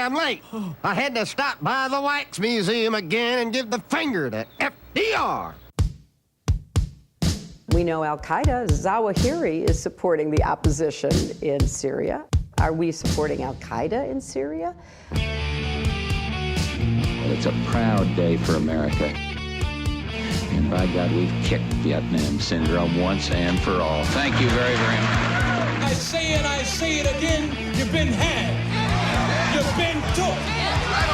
I'm late. I had to stop by the Wax Museum again and give the finger to FDR. We know Al-Qaeda, Zawahiri is supporting the opposition in Syria. Are we supporting Al-Qaeda in Syria? Well, it's a proud day for America. And by God, we've kicked Vietnam syndrome once and for all. Thank you very, very much. I say it again, you've been had. You've been took.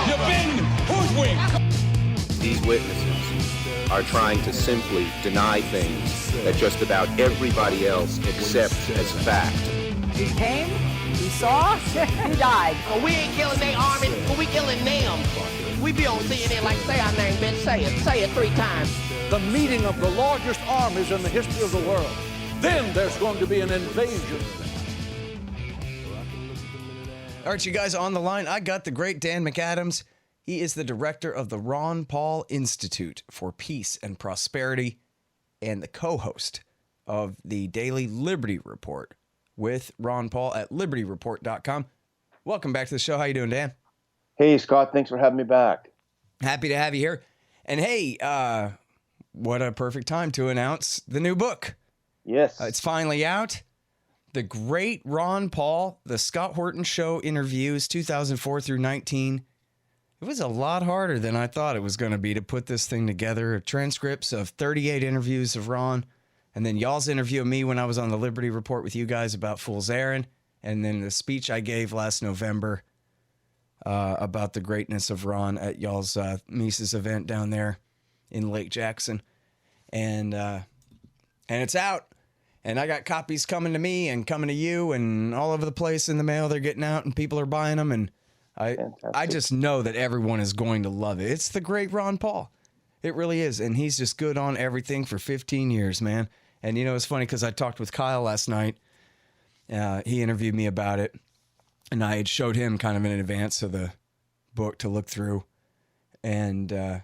You've been hoodwinked. These witnesses are trying to simply deny things that just about everybody else accepts as fact. He came, he saw, he died. Well, we ain't killing their army, but we killing them. We be on CNN like, say our name, bitch, say it 3 times. The meeting of the largest armies in the history of the world. Then there's going to be an invasion. All right, you guys on the line. I got the great Dan McAdams. He is the director of the Ron Paul Institute for Peace and Prosperity and the co-host of the Daily Liberty Report with Ron Paul at libertyreport.com. Welcome back to the show. How you doing, Dan? Hey, Scott. Thanks for having me back. Happy to have you here. And hey, what a perfect time to announce the new book. Yes. It's finally out. The Great Ron Paul, the Scott Horton Show interviews, 2004 through 19. It was a lot harder than I thought it was going to be to put this thing together. Transcripts of 38 interviews of Ron, and then y'all's interview of me when I was on the Liberty Report with you guys about Fool's Errand, and then the speech I gave last November about the greatness of Ron at y'all's Mises event down there in Lake Jackson. And it's out. And I got copies coming to me and coming to you and all over the place in the mail. They're getting out and people are buying them. And I just know that everyone is going to love it. It's the great Ron Paul. It really is. And he's just good on everything for 15 years, man. And, you know, it's funny because I talked with Kyle last night. He interviewed me about it. And I had showed him kind of in advance of the book to look through. And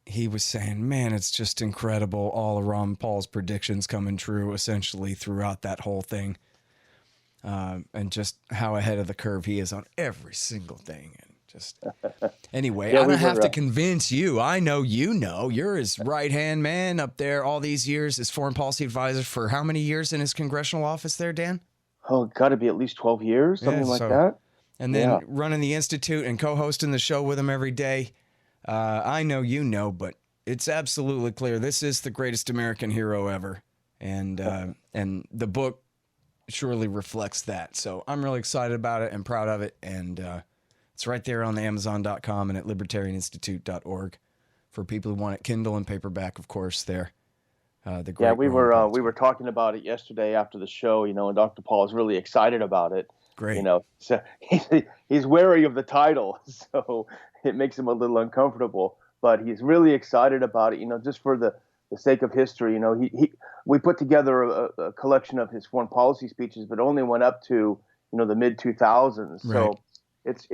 he was saying, man, it's just incredible. All of Ron Paul's predictions coming true essentially throughout that whole thing. And just how ahead of the curve he is on every single thing. And just anyway, I don't have to convince you. I know you know. You're his right-hand man up there all these years as foreign policy advisor for how many years in his congressional office there, Dan? Oh, got to be at least 12 years, something like that. And then running the Institute and co-hosting the show with him every day. I know you know, but it's absolutely clear this is the greatest American hero ever. And the book surely reflects that. So I'm really excited about it and proud of it. And it's right there on the Amazon.com and at libertarianinstitute.org for people who want it Kindle and paperback, of course, there. We were talking about it yesterday after the show, you know, and Dr. Paul is really excited about it. Great. You know, so he's wary of the title, so it makes him a little uncomfortable, but he's really excited about it, you know, just for the sake of history. You know, we put together a collection of his foreign policy speeches, but only went up to, you know, the mid 2000s. So it's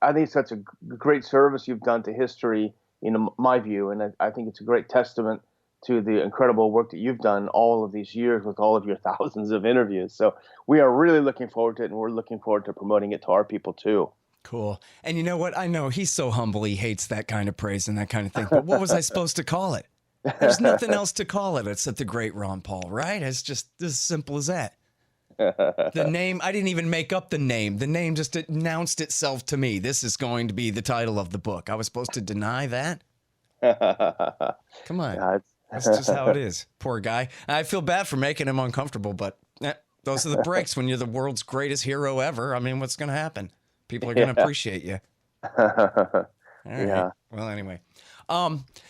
I think it's such a great service you've done to history, in my view. And I think it's a great testament to the incredible work that you've done all of these years with all of your thousands of interviews. So we are really looking forward to it, and we're looking forward to promoting it to our people too. Cool. And you know what? I know he's so humble. He hates that kind of praise and that kind of thing. But what was I supposed to call it? There's nothing else to call it except the great Ron Paul, right? It's just as simple as that. The name, I didn't even make up the name. The name just announced itself to me. This is going to be the title of the book. I was supposed to deny that? Come on. Yeah, that's just how it is. Poor guy. I feel bad for making him uncomfortable, but those are the breaks when you're the world's greatest hero ever. I mean, what's going to happen? People are going to appreciate you. All right. Well, anyway.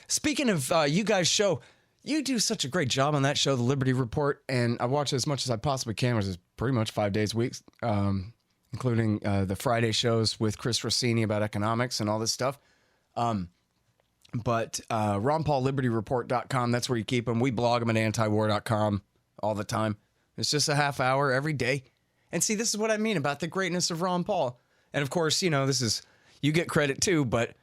Speaking of you guys' show, you do such a great job on that show, The Liberty Report, and I watch it as much as I possibly can, which is pretty much 5 days a week, including the Friday shows with Chris Rossini about economics and all this stuff. But RonPaulLibertyReport.com, that's where you keep them. We blog them at antiwar.com all the time. It's just a half hour every day. And see, this is what I mean about the greatness of Ron Paul. And of course, you know, this is, you get credit too, but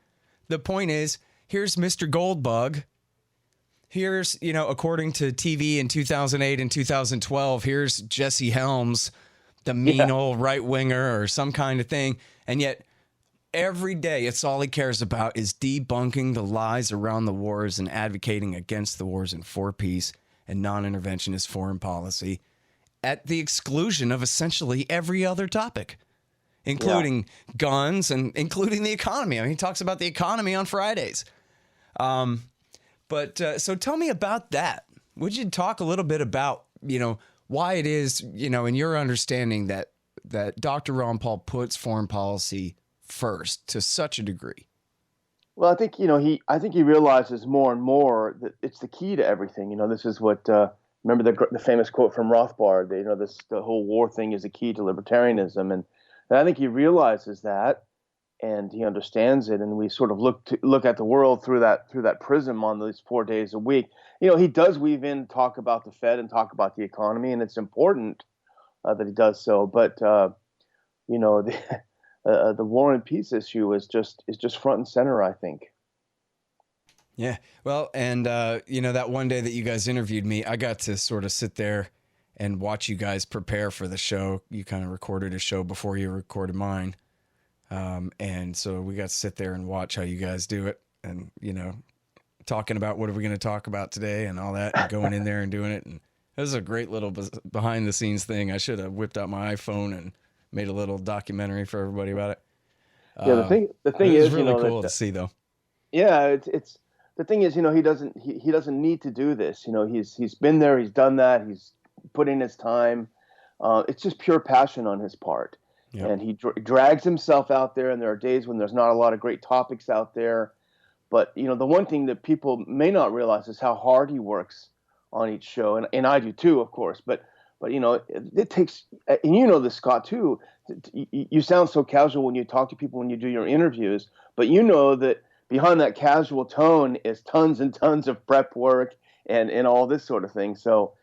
the point is, here's Mr. Goldbug. Here's, you know, according to TV in 2008 and 2012, here's Jesse Helms, the mean old right-winger or some kind of thing. And yet Every day, it's all he cares about is debunking the lies around the wars and advocating against the wars and for peace and non-interventionist foreign policy at the exclusion of essentially every other topic, including guns and including the economy. I mean, he talks about the economy on Fridays. So tell me about that. Would you talk a little bit about, why it is, in your understanding that Dr. Ron Paul puts foreign policy first to such a degree? Well, I think, I think he realizes more and more that it's the key to everything. This is what, remember the famous quote from Rothbard, the whole war thing is the key to libertarianism. And I think he realizes that, and he understands it. And we sort of look at the world through that prism on these 4 days a week. He does weave in talk about the Fed and talk about the economy, and it's important that he does so. But, the war and peace issue is just front and center, I think. Yeah. Well, and, that one day that you guys interviewed me, I got to sort of sit there and watch you guys prepare for the show. You kind of recorded a show before you recorded mine. And so we got to sit there and watch how you guys do it and, talking about what are we going to talk about today and all that, and going in there and doing it. And it was a great little behind the scenes thing. I should have whipped out my iPhone and made a little documentary for everybody about it. Yeah, the thing is, really cool to see, though. Yeah, it's the thing is, he doesn't need to do this. He's been there, he's done that, he's put in his time. It's just pure passion on his part, and he drags himself out there. And there are days when there's not a lot of great topics out there, but the one thing that people may not realize is how hard he works on each show, and I do too, of course, but it takes, and this, Scott, too. You sound so casual when you talk to people, when you do your interviews, but that behind that casual tone is tons and tons of prep work and all this sort of thing. So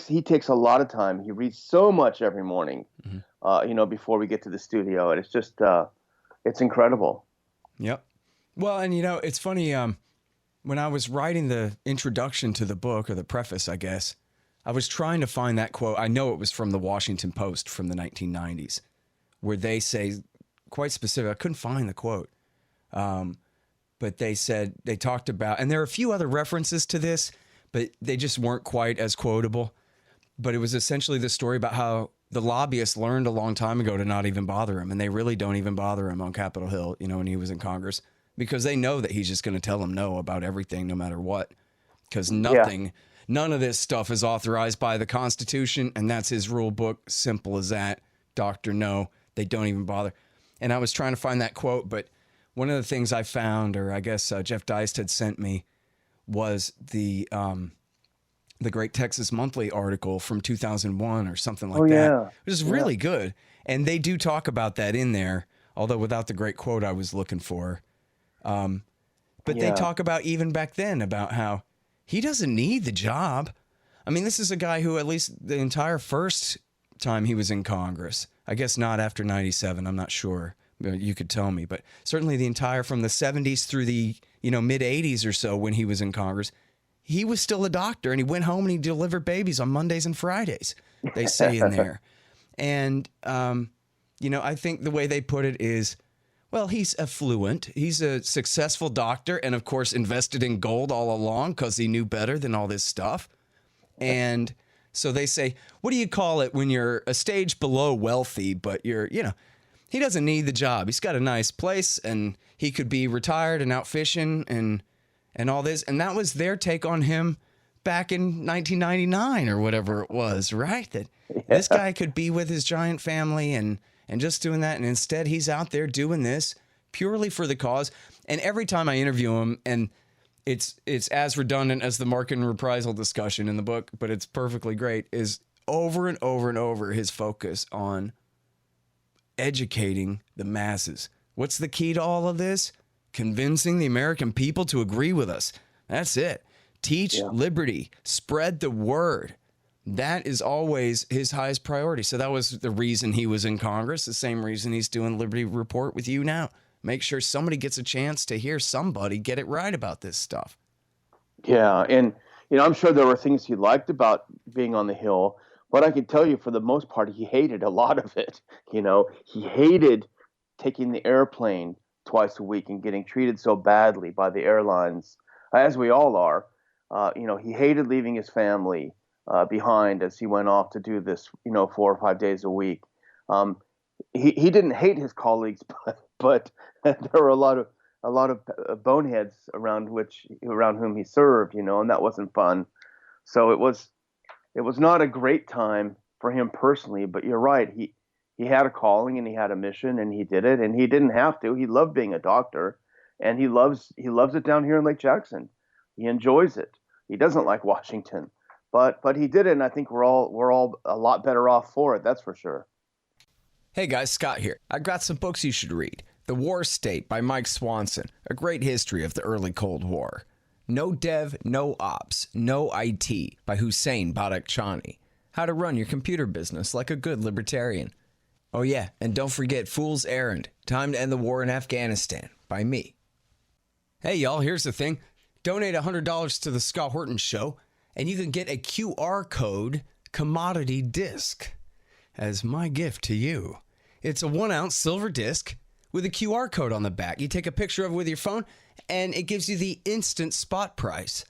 he takes a lot of time. He reads so much every morning, before we get to the studio, and it's just, it's incredible. Yep. Well, and it's funny, when I was writing the introduction to the book, or the preface, I guess, I was trying to find that quote. I know it was from the Washington Post from the 1990s, where they say, quite specific, I couldn't find the quote, but they talked about, and there are a few other references to this, but they just weren't quite as quotable. But it was essentially the story about how the lobbyists learned a long time ago to not even bother him, and they really don't even bother him on Capitol Hill, when he was in Congress, because they know that he's just going to tell them no about everything, no matter what, because none of this stuff is authorized by the Constitution, and that's his rule book. Simple as that. Doctor, no, they don't even bother. And I was trying to find that quote, but one of the things I found, or I guess Jeff Deist had sent me, was the Great Texas Monthly article from 2001 or something like that. It was really good. And they do talk about that in there, although without the great quote I was looking for. But they talk about, even back then, about how he doesn't need the job. I mean, this is a guy who, at least the entire first time he was in Congress, I guess not after 97, I'm not sure, you could tell me, but certainly the entire, from the 70s through the mid 80s or so, when he was in Congress, he was still a doctor, and he went home and he delivered babies on Mondays and Fridays, they say in there. And I think the way they put it is, well, he's affluent. He's a successful doctor, and of course invested in gold all along because he knew better than all this stuff. And so they say, what do you call it when you're a stage below wealthy, but you're, he doesn't need the job. He's got a nice place, and he could be retired and out fishing and all this. And that was their take on him back in 1999 or whatever it was, right? That this guy could be with his giant family and just doing that. And instead he's out there doing this purely for the cause. And every time I interview him, and it's as redundant as the Markin reprisal discussion in the book, but it's perfectly great, is over and over and over his focus on educating the masses. What's the key to all of this? Convincing the American people to agree with us. That's it. Teach liberty. Spread the word. That is always his highest priority. So that was the reason he was in Congress, the same reason he's doing Liberty Report with you now. Make sure somebody gets a chance to hear somebody get it right about this stuff. Yeah, and I'm sure there were things he liked about being on the Hill, but I can tell you for the most part, he hated a lot of it. He hated taking the airplane twice a week and getting treated so badly by the airlines, as we all are. He hated leaving his family behind as he went off to do this, 4 or 5 days a week. He didn't hate his colleagues, but there were a lot of boneheads around whom he served, and that wasn't fun. So it was not a great time for him personally. But you're right, he had a calling and he had a mission and he did it, and he didn't have to. He loved being a doctor, and he loves it down here in Lake Jackson. He enjoys it. He doesn't like Washington, but he did it, and I think we're all a lot better off for it. That's for sure. Hey guys, Scott here. I got some books you should read. The War State by Mike Swanson, a great history of the early Cold War. No Dev, No Ops, No IT by Hussein Badakhshani. How to run your computer business like a good libertarian. Oh yeah, and don't forget Fool's Errand, Time to End the War in Afghanistan by me. Hey y'all, here's the thing. Donate $100 to the Scott Horton Show, and you can get a QR code commodity disc as my gift to you. It's a 1-ounce silver disc with a QR code on the back. You take a picture of it with your phone, and it gives you the instant spot price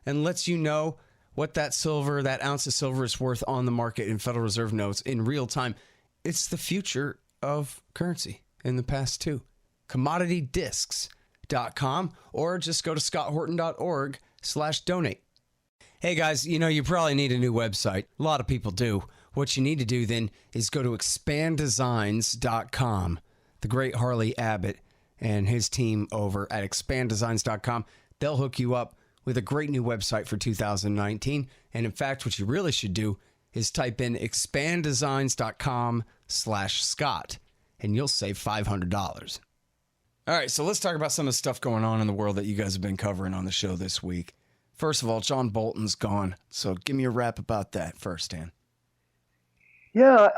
and lets you know what that ounce of silver is worth on the market in Federal Reserve notes in real time. It's the future of currency in the past too. CommodityDiscs.com, or just go to scotthorton.org/donate. Hey guys, you probably need a new website. A lot of people do. What you need to do then is go to expanddesigns.com. The great Harley Abbott and his team over at expanddesigns.com, they'll hook you up with a great new website for 2019. And in fact, what you really should do is type in expanddesigns.com/Scott, and you'll save $500. All right, so let's talk about some of the stuff going on in the world that you guys have been covering on the show this week. First of all, John Bolton's gone. So give me a rap about that first, Dan. Yeah,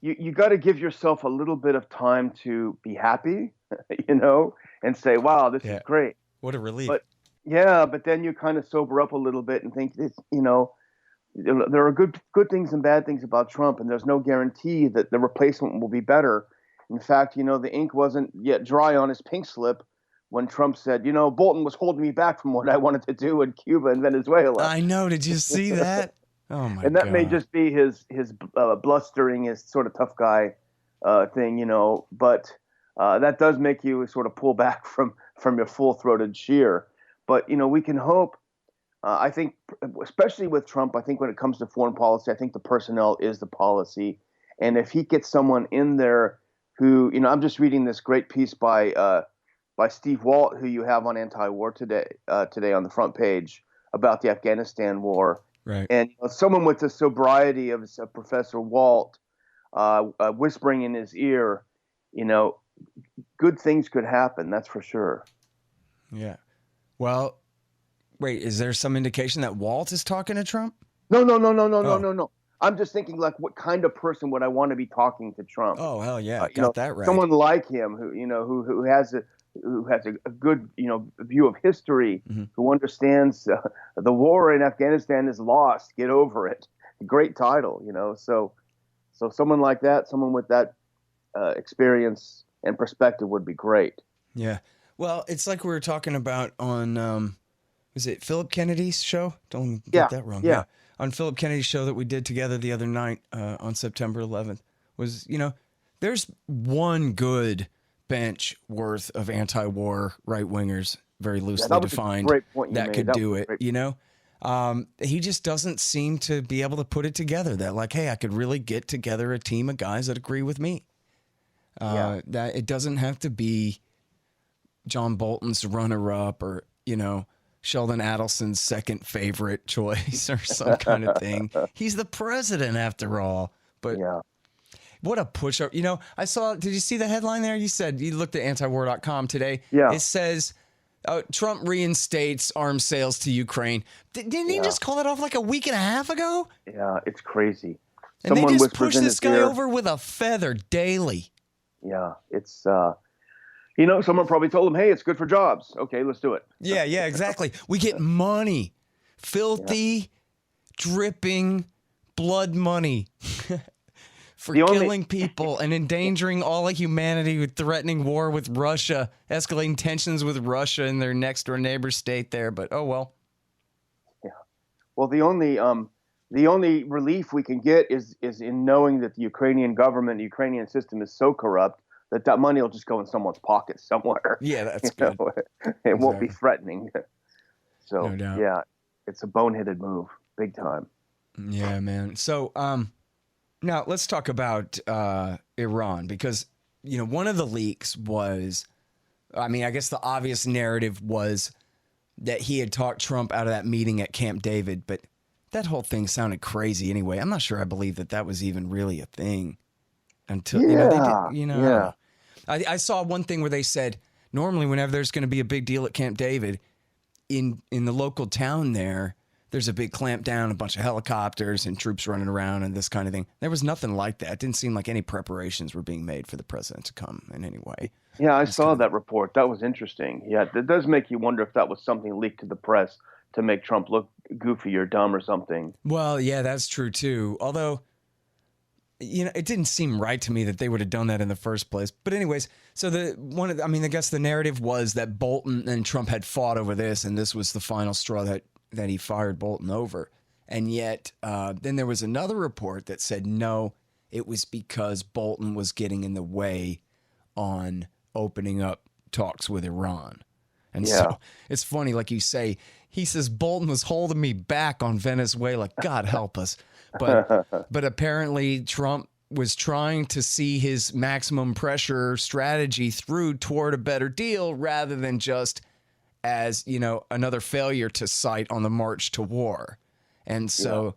you got to give yourself a little bit of time to be happy, and say, wow, this is great. What a relief. But then you kind of sober up a little bit and think, there are good things and bad things about Trump, and there's no guarantee that the replacement will be better. In fact, the ink wasn't yet dry on his pink slip when Trump said, Bolton was holding me back from what I wanted to do in Cuba and Venezuela. I know. Did you see that? Oh, my God. And that may just be his blustering, his sort of tough guy thing, but that does make you sort of pull back from your full-throated cheer. But, we can hope. I think, especially with Trump, I think when it comes to foreign policy, I think the personnel is the policy. And if he gets someone in there who, I'm just reading this great piece by Steve Walt, who you have on Anti-War today on the front page about the Afghanistan war. Right. And someone with the sobriety of Professor Walt whispering in his ear, good things could happen. That's for sure. Yeah. Well, wait, is there some indication that Walt is talking to Trump? No. I'm just thinking, like, what kind of person would I want to be talking to Trump? Oh, hell yeah. Got that right. Someone like him who has a good, view of history, Mm-hmm. who understands the war in Afghanistan is lost. Get over it. Great title, So someone like that, someone with that experience and perspective would be great. Yeah. Well, it's like we were talking about on, was it Philip Kennedy's show? Don't get that wrong. Yeah. On Philip Kennedy's show that we did together the other night on September 11th was, there's one good bench worth of anti-war right-wingers, very loosely defined, that could do it, He just doesn't seem to be able to put it together that, like, hey, I could really get together a team of guys that agree with me. That it doesn't have to be John Bolton's runner-up or, Sheldon Adelson's second favorite choice or some kind of thing. He's the president after all. But what a push-up. I saw, did you see the headline there? You said you looked at antiwar.com today. Yeah. It says, Trump reinstates arms sales to Ukraine. Didn't he just call that off like a week and a half ago? Yeah, it's crazy. And they just push this guy over with a feather daily. Yeah, it's... someone probably told him, hey, it's good for jobs. Okay, let's do it. Yeah, exactly. We get money. Filthy, dripping blood money for killing people and endangering all of humanity with threatening war with Russia, escalating tensions with Russia and their next door neighbor state there. But oh well. Yeah. Well, the only relief we can get is in knowing that the Ukrainian government, the Ukrainian system is so corrupt that money will just go in someone's pocket somewhere. Yeah, that's good. It won't be threatening. So, No doubt. yeah, it's a boneheaded move, big time. Yeah, man. So, now let's talk about Iran, because, one of the leaks was, I guess the obvious narrative was that he had talked Trump out of that meeting at Camp David, but that whole thing sounded crazy anyway. I'm not sure I believe that was even really a thing until, Yeah. I saw one thing where they said, normally whenever there's going to be a big deal at Camp David, in the local town there's a big clampdown, a bunch of helicopters and troops running around and this kind of thing. There was nothing like that. It didn't seem like any preparations were being made for the president to come in any way. Yeah, I saw that report. That was interesting. Yeah, it does make you wonder if that was something leaked to the press to make Trump look goofy or dumb or something. Well, yeah, that's true too. Although, it didn't seem right to me that they would have done that in the first place. But anyways, so I guess the narrative was that Bolton and Trump had fought over this, and this was the final straw that he fired Bolton over. And yet, then there was another report that said, no, it was because Bolton was getting in the way on opening up talks with Iran. And so it's funny, like you say, he says Bolton was holding me back on Venezuela. God help us. But apparently Trump was trying to see his maximum pressure strategy through toward a better deal rather than just as, another failure to cite on the march to war. And so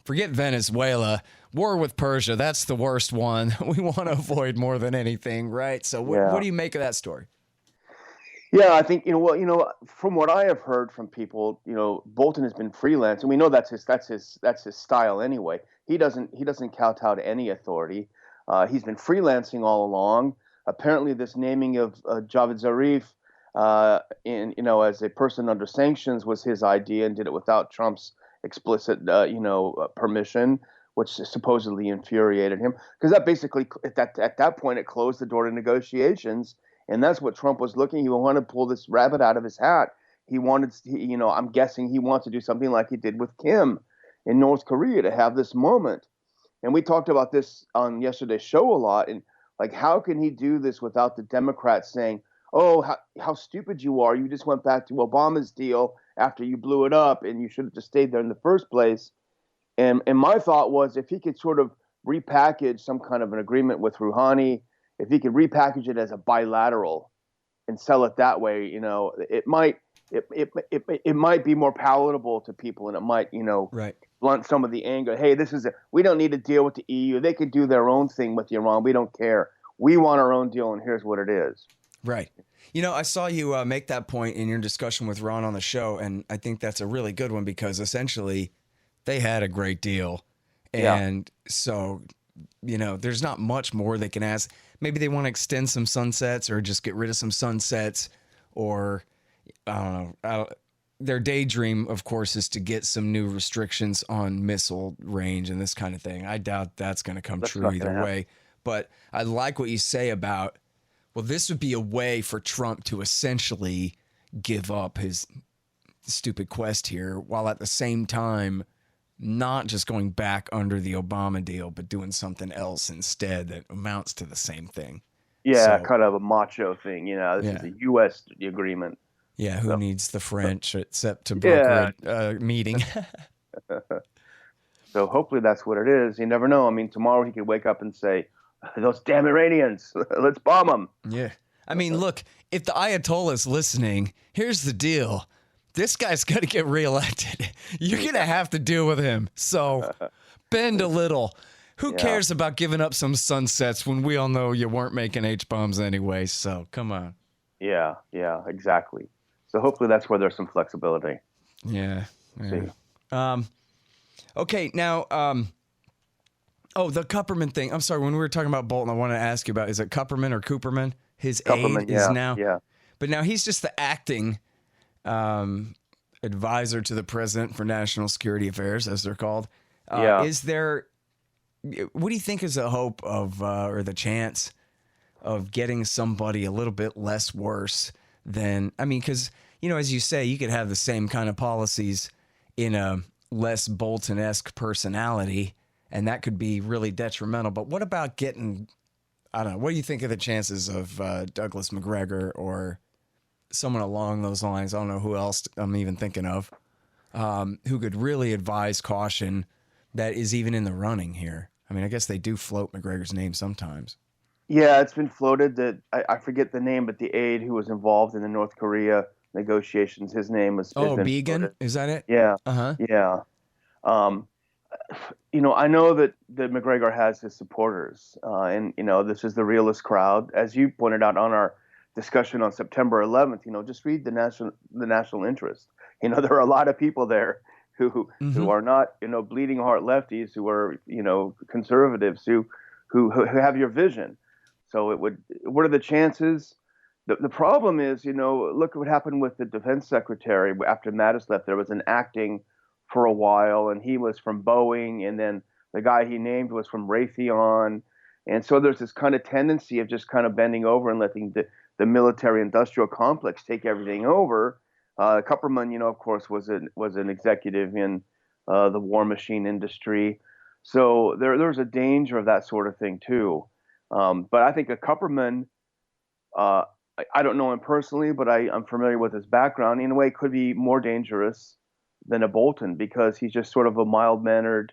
forget Venezuela, war with Persia, that's the worst one. We want to avoid more than anything, right? So what do you make of that story? Yeah, I think, from what I have heard from people, Bolton has been freelance, and we know that's his style anyway. He doesn't kowtow to any authority. He's been freelancing all along. Apparently this naming of Javad Zarif as a person under sanctions was his idea, and did it without Trump's explicit permission, which supposedly infuriated him, because that basically at that point it closed the door to negotiations. And that's what Trump was looking. He wanted to pull this rabbit out of his hat. I'm guessing he wants to do something like he did with Kim in North Korea, to have this moment. And we talked about this on yesterday's show a lot. And like, how can he do this without the Democrats saying, oh, how stupid you are. You just went back to Obama's deal after you blew it up, and you should have just stayed there in the first place. And my thought was, if he could sort of repackage some kind of an agreement with Rouhani, if he could repackage it as a bilateral and sell it that way, it might be more palatable to people, and it might, blunt some of the anger. Hey, we don't need to deal with the EU. They could do their own thing with Iran. We don't care. We want our own deal, and here's what it is. Right. I saw you make that point in your discussion with Ron on the show, and I think that's a really good one, because essentially they had a great deal. And so, there's not much more they can ask. Maybe they want to extend some sunsets or just get rid of some sunsets, or I don't know. Their daydream, of course, is to get some new restrictions on missile range and this kind of thing. I doubt that's going to come true either way. But I like what you say about, well, this would be a way for Trump to essentially give up his stupid quest here, while at the same time not just going back under the Obama deal, but doing something else instead that amounts to the same thing. Yeah, kind of a macho thing. This is a U.S. agreement. Yeah, who needs the French except to broker a meeting? So hopefully that's what it is. You never know. Tomorrow he could wake up and say, those damn Iranians, let's bomb them. Yeah. Look, if the Ayatollah's listening, here's the deal. This guy's going to get reelected. You're going to have to deal with him. So bend a little. Who cares about giving up some sunsets when we all know you weren't making H-bombs anyway? So come on. Yeah, exactly. So hopefully that's where there's some flexibility. Yeah. Okay, now, the Cooperman thing. I'm sorry, when we were talking about Bolton, I wanted to ask you about, is it Cooperman or Cooperman? His aide is now. Yeah. But now he's just the acting advisor to the president for national security affairs, as they're called. Is there what do you think is the hope of, or the chance of getting somebody a little bit less worse than, I mean, because, you know, as you say, you could have the same kind of policies in a less Bolton-esque personality, and that could be really detrimental. But what about getting, I don't know, what do you think of the chances of Douglas McGregor or someone along those lines? I don't know who else I'm even thinking of, who could really advise caution that is even in the running here. I mean, I guess they do float McGregor's name sometimes. Yeah, it's been floated that I forget the name, but the aide who was involved in the North Korea negotiations, his name was. Oh, Began, is that it? Yeah. Uh-huh. Yeah. You know, I know that McGregor has his supporters, and you know, this is the realist crowd, as you pointed out on our discussion on September 11th. You know, just read the national interest. You know, there are a lot of people there who are not, you know, bleeding heart lefties, who are, you know, conservatives who have your vision. So what are the chances? The problem is, you know, look at what happened with the defense secretary after Mattis left. There was an acting for a while, and he was from Boeing, and then the guy he named was from Raytheon. And so there's this kind of tendency of just kind of bending over and letting the military industrial complex take everything over. Cooperman, you know, of course, was an executive in the war machine industry. So there's a danger of that sort of thing too. But I think a Cooperman, I don't know him personally, but I'm familiar with his background. In a way, could be more dangerous than a Bolton, because he's just sort of a mild-mannered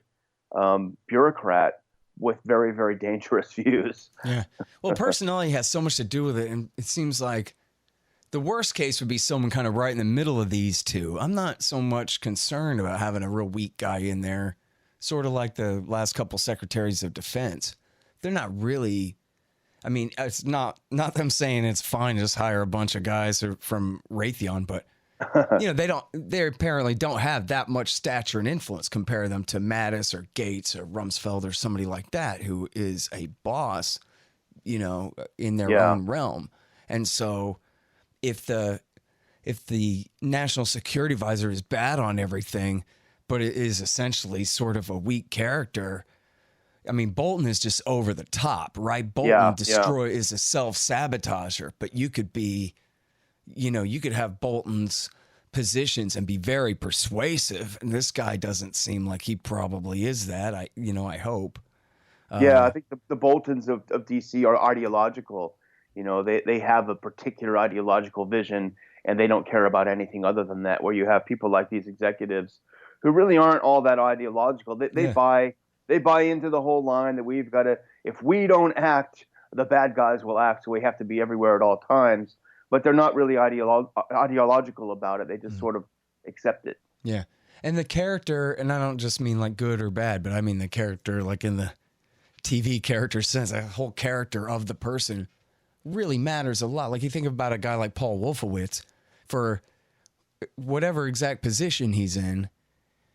bureaucrat with very, very dangerous views. Yeah. Well, personality has so much to do with it, and it seems like the worst case would be someone kind of right in the middle of these two. I'm not so much concerned about having a real weak guy in there, sort of like the last couple secretaries of defense. They're not really, I mean, it's not them saying it's fine to just hire a bunch of guys from Raytheon, but you know, they apparently don't have that much stature and influence. Compare them to Mattis or Gates or Rumsfeld or somebody like that, who is a boss, you know, in their own realm. And so if the national security advisor is bad on everything, but it is essentially sort of a weak character, I mean, Bolton is just over the top, right? Bolton is a self-sabotager, but you could be, you know, you could have Bolton's positions and be very persuasive, and this guy doesn't seem like he probably is that. I hope. I think the Boltons of D.C. are ideological. You know, they have a particular ideological vision, and they don't care about anything other than that. Where you have people like these executives who really aren't all that ideological. They buy into the whole line that we've got to, if we don't act, the bad guys will act, so we have to be everywhere at all times. But they're not really ideological about it. They just sort of accept it. Yeah. And the character, and I don't just mean like good or bad, but I mean the character like in the TV character sense, the whole character of the person really matters a lot. Like you think about a guy like Paul Wolfowitz, for whatever exact position he's in,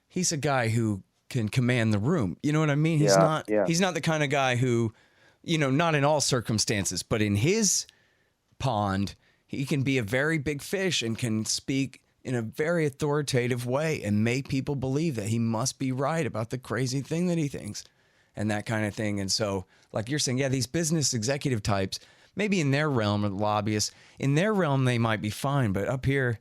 he's a guy who can command the room. You know what I mean? He's not the kind of guy who, you know, not in all circumstances, but in his pond, he can be a very big fish and can speak in a very authoritative way and make people believe that he must be right about the crazy thing that he thinks and that kind of thing. And so, like you're saying, yeah, these business executive types, maybe in their realm, or lobbyists, in their realm, they might be fine, but up here,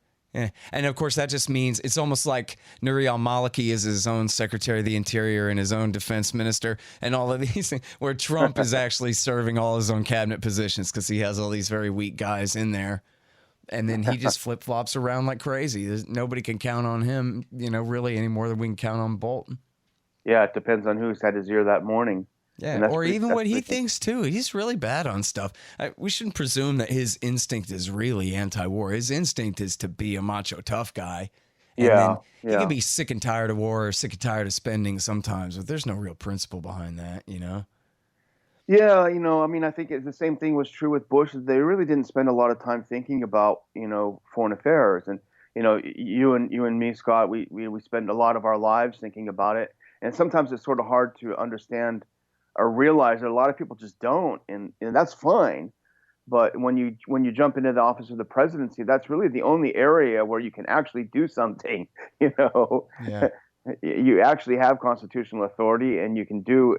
and of course, that just means it's almost like Nouri al-Maliki is his own Secretary of the Interior and his own defense minister and all of these things, where Trump is actually serving all his own cabinet positions because he has all these very weak guys in there. And then he just flip-flops around like crazy. Nobody can count on him, you know, really any more than we can count on Bolton. Yeah, it depends on who's had his ear that morning. Yeah, or even what he thinks, too. He's really bad on stuff. We shouldn't presume that his instinct is really anti-war. His instinct is to be a macho tough guy. And then he can be sick and tired of war or sick and tired of spending sometimes, but there's no real principle behind that, you know? Yeah, you know, I mean, I think the same thing was true with Bush. They really didn't spend a lot of time thinking about, you know, foreign affairs. And, you know, you and me, Scott, we spend a lot of our lives thinking about it. And sometimes it's sort of hard to understand or realize that a lot of people just don't, and that's fine. But when you jump into the office of the presidency, that's really the only area where you can actually do something, you know. Yeah. you actually have constitutional authority, and you can do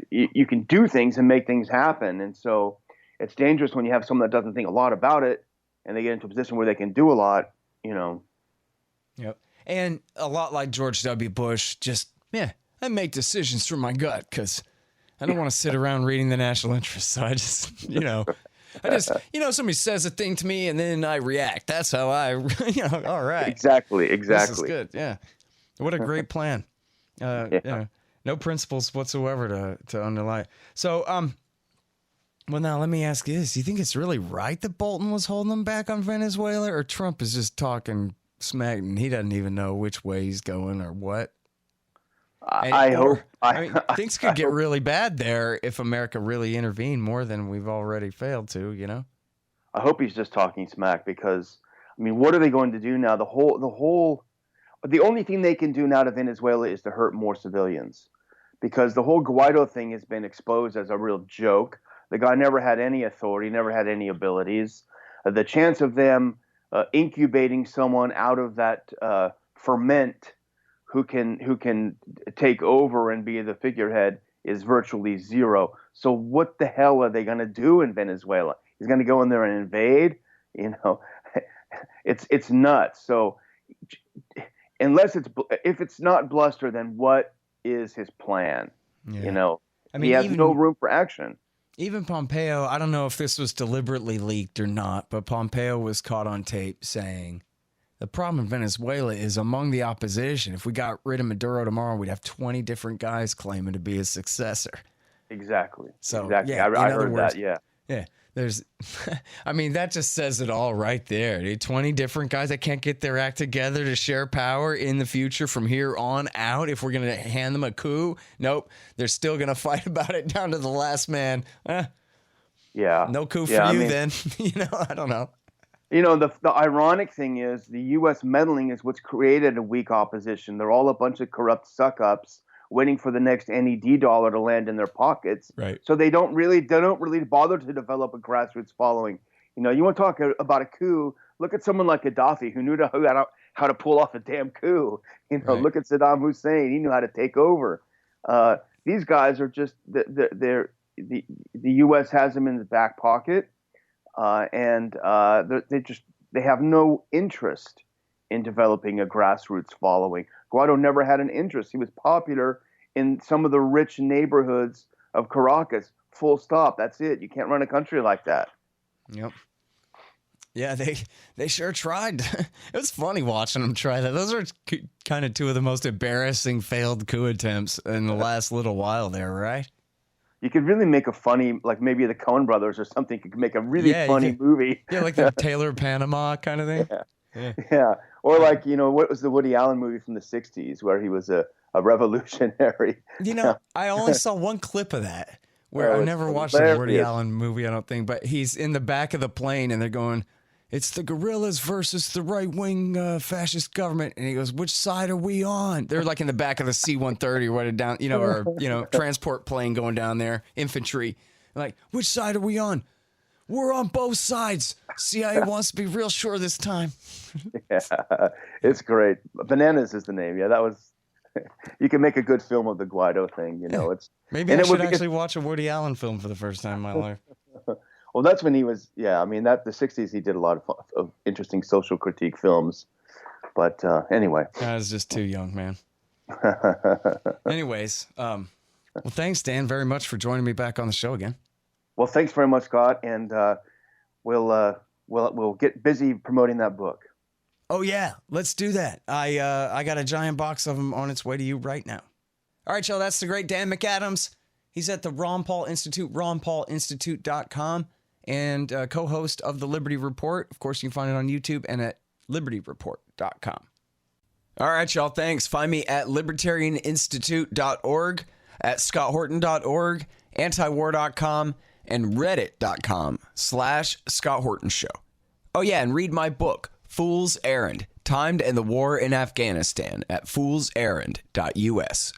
you can do things and make things happen. And so it's dangerous when you have someone that doesn't think a lot about it, and they get into a position where they can do a lot. Yep. And a lot like George W. Bush, just I make decisions from my gut because I don't want to sit around reading the national interest. So I just, somebody says a thing to me and then I react. That's how I, all right. Exactly. This is good. Yeah. What a great plan. No principles whatsoever to underlie. So, well, now let me ask you this. Do you think it's really right that Bolton was holding them back on Venezuela, or Trump is just talking smack and he doesn't even know which way he's going or what? I hope. Things could get really bad there if America really intervened more than we've already failed to, I hope he's just talking smack because, what are they going to do now? The only thing they can do now to Venezuela is to hurt more civilians, because the whole Guaido thing has been exposed as a real joke. The guy never had any authority, never had any abilities. The chance of them incubating someone out of that ferment who can take over and be the figurehead is virtually zero. So what the hell are they going to do in Venezuela? He's going to go in there and invade? It's nuts. So if it's not bluster, then what is his plan? Yeah. He has no room for action. Even Pompeo, I don't know if this was deliberately leaked or not, but Pompeo was caught on tape saying, the problem in Venezuela is among the opposition. If we got rid of Maduro tomorrow, we'd have 20 different guys claiming to be his successor. Exactly. So, exactly. Yeah, I heard that, yeah. Yeah. There's, that just says it all right there. Dude. 20 different guys that can't get their act together to share power in the future from here on out. If we're going to hand them a coup, nope. They're still going to fight about it down to the last man. Yeah. No coup for you then. I don't know. The ironic thing is the U.S. meddling is what's created a weak opposition. They're all a bunch of corrupt suck-ups waiting for the next NED dollar to land in their pockets. Right. So they don't really bother to develop a grassroots following. You want to talk about a coup? Look at someone like Gaddafi, who knew how to pull off a damn coup. Right. Look at Saddam Hussein. He knew how to take over. These guys are just the U.S. has them in the back pocket. And they have no interest in developing a grassroots following. Guaido never had an interest. He was popular in some of the rich neighborhoods of Caracas. Full stop. That's it. You can't run a country like that. Yep. Yeah, they sure tried. It was funny watching them try that. Those are kind of two of the most embarrassing failed coup attempts in the last little while there, right? You could really make a funny, like maybe the Coen brothers or something could make a really funny movie. Yeah, like the Taylor Panama kind of thing. Yeah. Or like, what was the Woody Allen movie from the 60s where he was a revolutionary? I only saw one clip of that where I never watched the Woody Allen movie, I don't think, but he's in the back of the plane and they're going, it's the guerrillas versus the right-wing fascist government. And he goes, which side are we on? They're like in the back of the C-130 or what down, or transport plane going down there, infantry. Like, which side are we on? We're on both sides. CIA wants to be real sure this time. Yeah, it's great. Bananas is the name. Yeah, that was. You can make a good film of the Guaido thing. It's maybe I should actually watch a Woody Allen film for the first time in my life. Well, that's when he was. Yeah, the 60s he did a lot of interesting social critique films. But anyway, I was just too young, man. Anyways, well, thanks, Dan, very much for joining me back on the show again. Well, thanks very much, Scott, and we'll get busy promoting that book. Oh yeah, let's do that. I got a giant box of them on its way to you right now. All right, y'all, that's the great Dan McAdams. He's at the Ron Paul Institute, ronpaulinstitute.com, and co-host of the Liberty Report. Of course, you can find it on YouTube and at libertyreport.com. All right, y'all, thanks. Find me at libertarianinstitute.org, at scotthorton.org, antiwar.com, and reddit.com/Scott Horton Show. Oh, yeah, and read my book, Fool's Errand, Time to End the War in Afghanistan, at foolserrand.us.